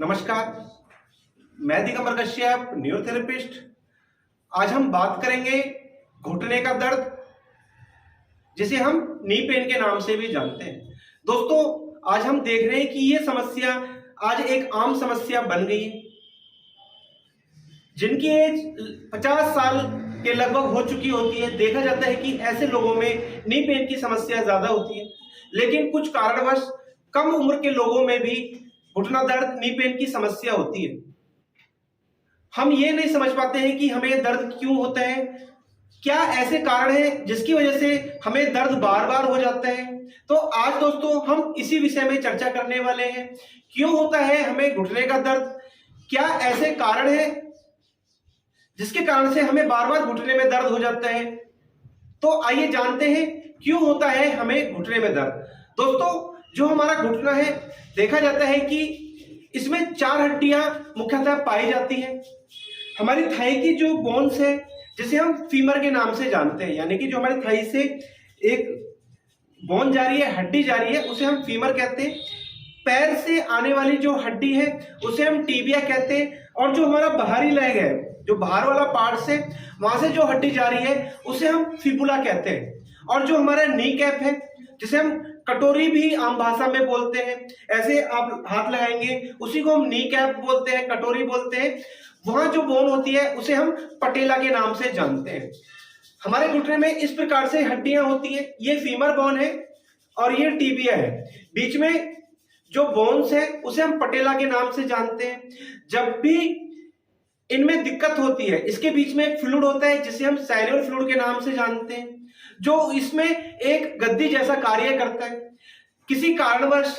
नमस्कार, मैं दिगंबर कश्यप, न्यूरोथेरेपिस्ट। आज हम बात करेंगे घुटने का दर्द, जिसे हम नी पेन के नाम से भी जानते हैं। दोस्तों, आज हम देख रहे हैं कि ये समस्या आज एक आम समस्या बन गई है। जिनकी एज 50 साल के लगभग हो चुकी होती है, देखा जाता है कि ऐसे लोगों में नी पेन की समस्या ज्यादा होती है। लेकिन कुछ कारणवश कम उम्र के लोगों में भी घुटना दर्द, नी पेन की समस्या होती है। हम ये नहीं समझ पाते हैं कि हमें दर्द क्यों होता है, क्या ऐसे कारण हैं जिसकी वजह से हमें दर्द बार बार हो जाता है। तो आज दोस्तों हम इसी विषय में चर्चा करने वाले हैं। क्यों होता है हमें घुटने का दर्द, क्या ऐसे कारण हैं जिसके कारण से हमें बार बार घुटने में दर्द हो जाता है। तो आइए जानते हैं क्यों होता है हमें घुटने में दर्द। दोस्तों, जो हमारा घुटना है, देखा जाता है कि इसमें 4 हड्डियां मुख्यतः पाई जाती हैं। हमारी थाई की जो बोन्स है, जिसे हम फीमर के नाम से जानते हैं, यानी कि जो हमारी थाई से एक बोन जा रही है, हड्डी जा रही है, उसे हम फीमर कहते हैं। पैर से आने वाली जो हड्डी है उसे हम टीबिया कहते हैं। और जो हमारा बाहरी लेग है, जो बाहर वाला पार्ट से वहां से जो हड्डी जा रही है, उसे हम फिबुला कहते हैं। और जो हमारा नी कैप है, जिसे हम कटोरी भी आम भाषा में बोलते हैं, ऐसे आप हाथ लगाएंगे, उसी को हम नी कैप बोलते हैं, कटोरी बोलते हैं। वहां जो बोन होती है उसे हम पटेला के नाम से जानते हैं। हमारे घुटने में इस प्रकार से हड्डियां होती है। ये फीमर बोन है और ये टीबिया है। बीच में जो बोन्स है उसे हम पटेला के नाम से जानते हैं। जब भी इनमें दिक्कत होती है, इसके बीच में एक फ्लूइड होता है जिसे हम साइनोवियल फ्लूइड के नाम से जानते हैं, जो इसमें एक गद्दी जैसा कार्य करता है। किसी कारणवश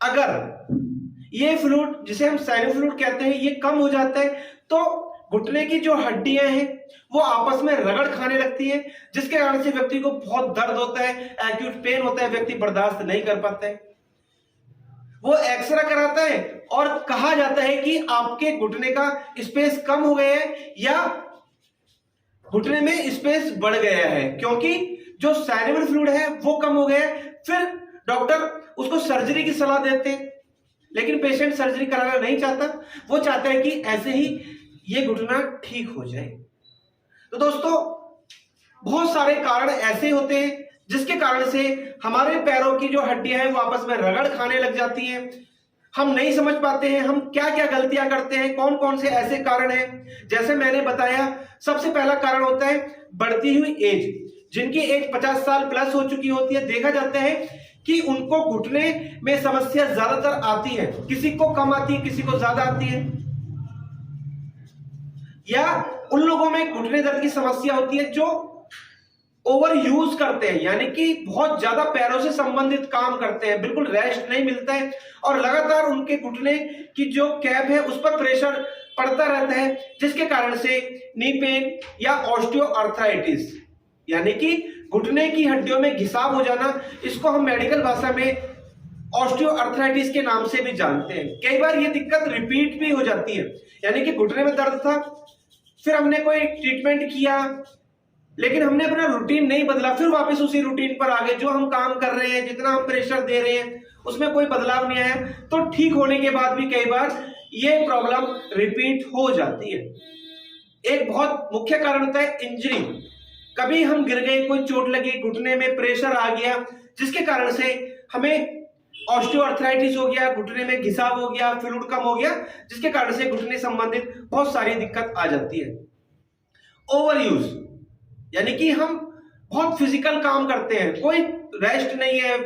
अगर ये फ्लूइड, जिसे हम साइनोवियल फ्लूइड कहते हैं, ये कम हो जाता है, तो घुटने की जो हड्डियां हैं वो आपस में रगड़ खाने लगती हैं, जिसके कारण से व्यक्ति को बहुत दर्द होता है, एक्यूट पेन होता है, व्यक्ति बर्दाश्त नहीं कर पाता है। वो एक्सरे कराता है और कहा जाता है कि आपके घुटने का स्पेस कम हो गया है या घुटने में स्पेस बढ़ गया है, क्योंकि जो साइनोवियल फ्लूइड है वो कम हो गया है। फिर डॉक्टर उसको सर्जरी की सलाह देते हैं, लेकिन पेशेंट सर्जरी कराना नहीं चाहता। वो चाहता है कि ऐसे ही ये घुटना ठीक हो जाए। तो दोस्तों, बहुत सारे कारण ऐसे होते हैं जिसके कारण से हमारे पैरों की जो हड्डियां हैं वो आपस में रगड़ खाने लग जाती हैं। हम नहीं समझ पाते हैं हम क्या क्या गलतियां करते हैं, कौन कौन से ऐसे कारण हैं। जैसे मैंने बताया, सबसे पहला कारण होता है बढ़ती हुई एज। जिनकी एज 50 साल प्लस हो चुकी होती है, देखा जाता है कि उनको घुटने में समस्या ज्यादातर आती है। किसी को कम आती है, किसी को ज्यादा आती है। या उन लोगों में घुटने दर्द की समस्या होती है जो ओवर यूज करते हैं, यानी कि बहुत ज्यादा पैरों से संबंधित काम करते हैं, बिल्कुल रेस्ट नहीं मिलता है और लगातार उनके घुटने की जो कैप है उस पर प्रेशर पड़ता रहता है, जिसके कारण से नी पेन या ऑस्टियोआर्थराइटिस, यानी कि घुटने की हड्डियों में घिसाव हो जाना, इसको हम मेडिकल भाषा में ऑस्टियोआर्थराइटिस के नाम से भी जानते हैं। कई बार ये दिक्कत रिपीट भी हो जाती है, यानी कि घुटने में दर्द था, फिर हमने कोई ट्रीटमेंट किया, लेकिन हमने अपना रूटीन नहीं बदला, फिर वापस उसी रूटीन पर आ गए। जो हम काम कर रहे हैं, जितना हम प्रेशर दे रहे हैं, उसमें कोई बदलाव नहीं आया, तो ठीक होने के बाद भी कई बार ये प्रॉब्लम रिपीट हो जाती है। एक बहुत मुख्य कारण होता है इंजरी। कभी हम गिर गए, कोई चोट लगी, घुटने में प्रेशर आ गया, जिसके कारण से हमें ऑस्टियोआर्थराइटिस हो गया, घुटने में घिसाव हो गया, फ्लूइड कम हो गया, जिसके कारण से घुटने संबंधित बहुत सारी दिक्कत आ जाती है। ओवर यूज, यानी कि हम बहुत फिजिकल काम करते हैं, कोई रेस्ट नहीं है,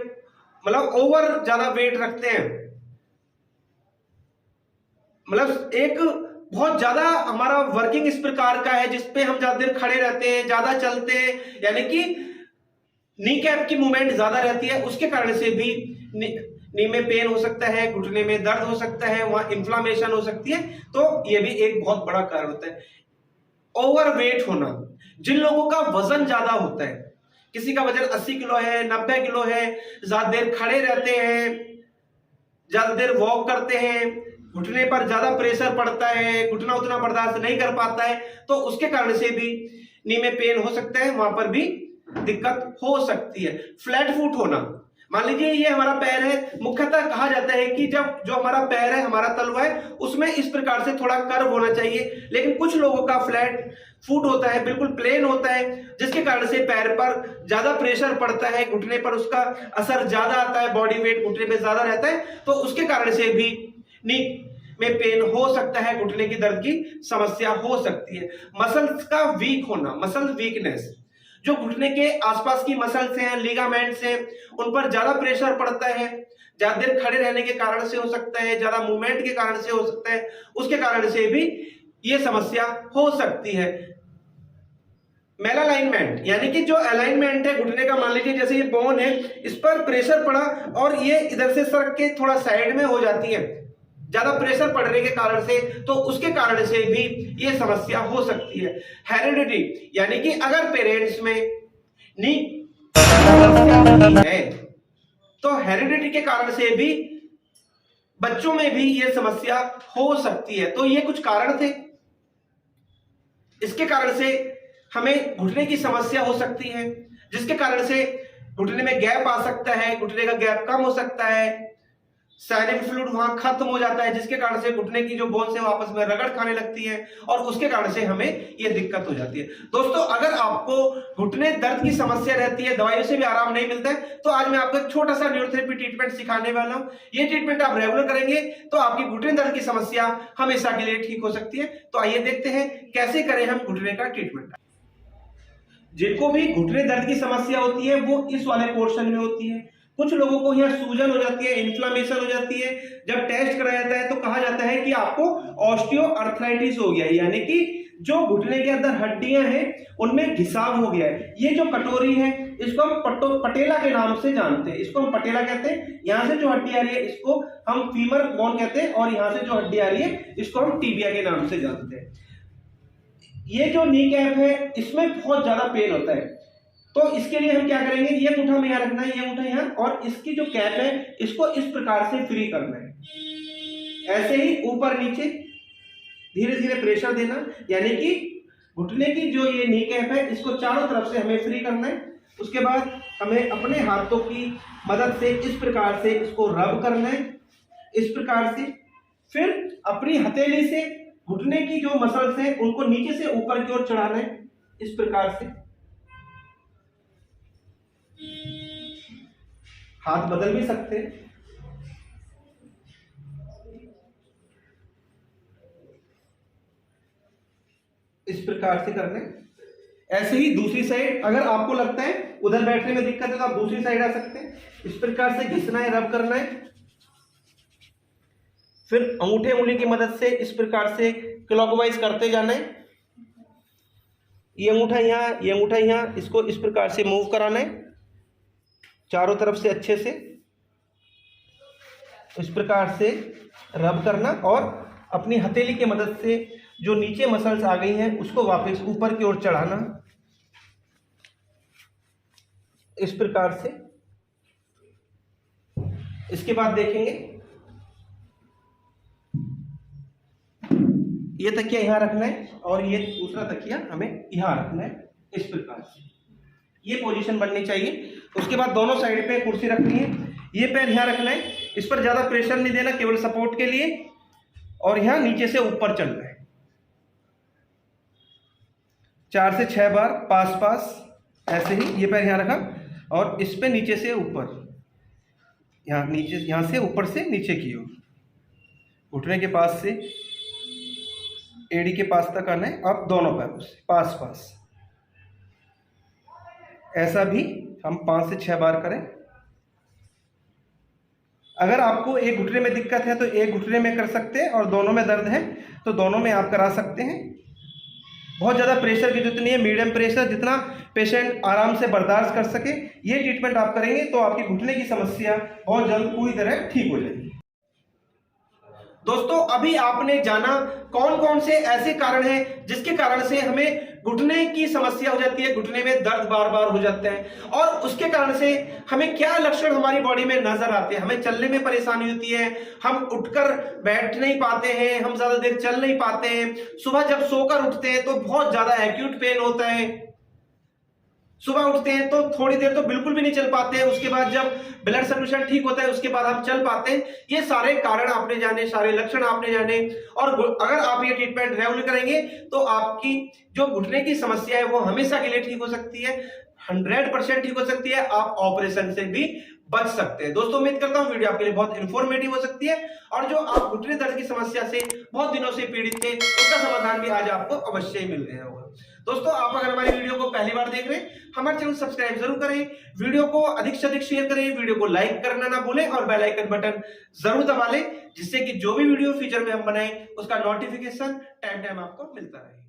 मतलब ओवर ज्यादा वेट रखते हैं, मतलब एक बहुत ज्यादा हमारा वर्किंग इस प्रकार का है जिसपे हम ज्यादा देर खड़े रहते हैं, ज्यादा चलते हैं, यानी कि नी कैप की मूवमेंट ज्यादा रहती है। उसके कारण से भी नी में पेन हो सकता है, घुटने में दर्द हो सकता है, वहां इन्फ्लामेशन हो सकती है। तो ये भी एक बहुत बड़ा कारण होता है। ओवर वेट होना, जिन लोगों का वजन ज्यादा होता है, किसी का वजन 80 किलो है, 90 किलो है, ज्यादा देर खड़े रहते हैं, ज्यादा देर वॉक करते हैं, घुटने पर ज्यादा प्रेशर पड़ता है, घुटना उतना बर्दाश्त नहीं कर पाता है, तो उसके कारण से भी नी में पेन हो सकता है, वहां पर भी दिक्कत हो सकती है। फ्लैट फुट होना, मान लीजिए ये हमारा पैर है, मुख्यतः कहा जाता है कि जब जो हमारा पैर है, हमारा तलवा है, उसमें इस प्रकार से थोड़ा कर्व होना चाहिए, लेकिन कुछ लोगों का फ्लैट फुट होता है, बिल्कुल प्लेन होता है, जिसके कारण से पैर पर ज्यादा प्रेशर पड़ता है, घुटने पर उसका असर ज्यादा आता है, बॉडी वेट घुटने पे ज्यादा रहता है, तो उसके कारण से भी नी में पेन हो सकता है, घुटने की दर्द की समस्या हो सकती है। मसल्स का वीक होना, मसल वीकनेस, जो घुटने के आसपास की मसल्स हैं, लिगामेंट्स हैं, उन पर ज्यादा प्रेशर पड़ता है, ज्यादा देर खड़े रहने के कारण से हो सकता है, ज्यादा मूवमेंट के कारण से हो सकता है, उसके कारण से भी ये समस्या हो सकती है। मेलालाइनमेंट यानी कि जो अलाइनमेंट है घुटने का, मान लीजिए जैसे ये बोन है, इस पर प्रेशर पड़ा और ये इधर से सरक के थोड़ा साइड में हो जाती है, ज्यादा प्रेशर पड़ने के कारण से, तो उसके कारण से भी ये समस्या हो सकती है। हेरिडिटी यानी कि अगर पेरेंट्स में नी है तो हेरिडिटी के कारण से भी बच्चों में भी ये समस्या हो सकती है। तो ये कुछ कारण थे, इसके कारण से हमें घुटने की समस्या हो सकती है, जिसके कारण से घुटने में गैप आ सकता है, घुटने का गैप कम हो सकता है, साइनेज फ्लूइड वहां खत्म हो जाता है, जिसके कारण से घुटने की जो बोन्स है आपस में रगड़ खाने लगती है और उसके कारण से हमें ये दिक्कत हो जाती है। दोस्तों, अगर आपको घुटने दर्द की समस्या रहती है, दवाइयों से भी आराम नहीं मिलता है, तो आज मैं आपको एक छोटा सा न्यूरोथेरेपी ट्रीटमेंट सिखाने वाला हूं। ये ट्रीटमेंट आप रेगुलर करेंगे तो आपकी घुटने दर्द की समस्या हमेशा के लिए ठीक हो सकती है। तो आइए देखते हैं कैसे करें हम घुटने का ट्रीटमेंट। जिनको भी घुटने दर्द की समस्या होती है वो इस वाले पोर्शन में होती है। कुछ लोगों को यहाँ सूजन हो जाती है, इन्फ्लामेशन हो जाती है। जब टेस्ट कराया जाता है तो कहा जाता है कि आपको ऑस्टियोआर्थराइटिस हो गया है, यानी कि जो घुटने के अंदर हड्डियां हैं उनमें घिसाव हो गया है। ये जो कटोरी है इसको हम पटेला के नाम से जानते हैं, इसको हम पटेला कहते हैं। यहाँ से जो हड्डी आ रही है इसको हम फीमर बोन कहते हैं और यहाँ से जो हड्डी आ रही है इसको हम टीबिया के नाम से जानते हैं। ये जो नी कैप है इसमें बहुत ज्यादा पेन होता है, तो इसके लिए हम क्या करेंगे, ये अंगूठा में यहाँ रखना है, ये अंगूठा यहाँ, और इसकी जो कैप है इसको इस प्रकार से फ्री करना है, ऐसे ही ऊपर नीचे धीरे धीरे प्रेशर देना, यानी कि घुटने की जो ये नी कैप है इसको चारों तरफ से हमें फ्री करना है। उसके बाद हमें अपने हाथों की मदद से इस प्रकार से इसको रब करना है, इस प्रकार से। फिर अपनी हथेली से घुटने की जो मसल्स हैं उनको नीचे से ऊपर की ओर चढ़ाना है, इस प्रकार से। हाथ बदल भी सकते हैं। इस प्रकार से करना है। ऐसे ही दूसरी साइड, अगर आपको लगता है उधर बैठने में दिक्कत है तो आप दूसरी साइड आ सकते हैं। इस प्रकार से घिसना है, रब करना है। फिर अंगूठे उंगली की मदद से इस प्रकार से क्लॉकवाइज करते जाना है। ये अंगूठा यहाँ, ये अंगूठा यहाँ, इसको इस प्रकार से मूव कराना है चारों तरफ से अच्छे से, इस प्रकार से रब करना और अपनी हथेली की मदद से जो नीचे मसल्स आ गई हैं उसको वापस ऊपर की ओर चढ़ाना, इस प्रकार से। इसके बाद देखेंगे ये तकिया यहाँ रखना है और ये दूसरा तकिया हमें यहाँ रखना है, इस प्रकार से। ये पोजीशन बननी चाहिए। उसके बाद दोनों साइड पे कुर्सी रखनी है, ये पैर यहाँ रखना है, इस पर ज्यादा प्रेशर नहीं देना, केवल सपोर्ट के लिए, और यहाँ नीचे से ऊपर चलना है 4 से 6 बार पास पास, ऐसे ही। ये पैर यहाँ रखा और इस पे नीचे से ऊपर, यहाँ नीचे, यहाँ से ऊपर से नीचे की ओर, घुटने के पास से एड़ी के पास तक आना है। अब दोनों पैरों से पास पास, ऐसा भी हम 5 से 6 बार करें। अगर आपको एक घुटने में दिक्कत है तो एक घुटने में कर सकते हैं, और दोनों में दर्द है तो दोनों में आप करा सकते हैं। बहुत ज़्यादा प्रेशर की जरूरत नहीं है, मीडियम प्रेशर, जितना पेशेंट आराम से बर्दाश्त कर सके, ये ट्रीटमेंट आप करेंगे तो आपकी घुटने की समस्या बहुत जल्द पूरी तरह ठीक हो जाएगी। दोस्तों, अभी आपने जाना कौन कौन से ऐसे कारण हैं जिसके कारण से हमें घुटने की समस्या हो जाती है, घुटने में दर्द बार बार हो जाता है, और उसके कारण से हमें क्या लक्षण हमारी बॉडी में नजर आते हैं। हमें चलने में परेशानी होती है, हम उठकर बैठ नहीं पाते हैं, हम ज्यादा देर चल नहीं पाते हैं, सुबह जब सोकर उठते हैं तो बहुत ज्यादा एक्यूट पेन होता है, सुबह उठते हैं तो थोड़ी देर तो बिल्कुल भी नहीं चल पाते हैं, उसके बाद जब ब्लड सर्कुलेशन ठीक होता है उसके बाद हम चल पाते हैं। ये सारे कारण आपने जाने, सारे लक्षण आपने जाने, और अगर आप ये ट्रीटमेंट रेगुलर करेंगे तो आपकी जो घुटने की समस्या है वो हमेशा के लिए ठीक हो सकती है, 100% ठीक हो सकती है। आप ऑपरेशन से भी बच सकते हैं। दोस्तों उम्मीद करता हूं वीडियो आपके लिए बहुत इंफॉर्मेटिव हो सकती है, और जो आप घुटने दर्द की समस्या से बहुत दिनों से पीड़ित थे उसका समाधान भी आज आपको अवश्य ही मिल गया होगा। दोस्तों आप अगर हमारी वीडियो को पहली बार देख रहे हैं, हमारे चैनल सब्सक्राइब जरूर करें, वीडियो को अधिक से अधिक शेयर करें, वीडियो को लाइक करना ना भूलें और बेल आइकन बटन जरूर दबा लें, जिससे कि जो भी वीडियो फ्यूचर में हम बनाएं उसका नोटिफिकेशन टाइम टाइम आपको मिलता रहे।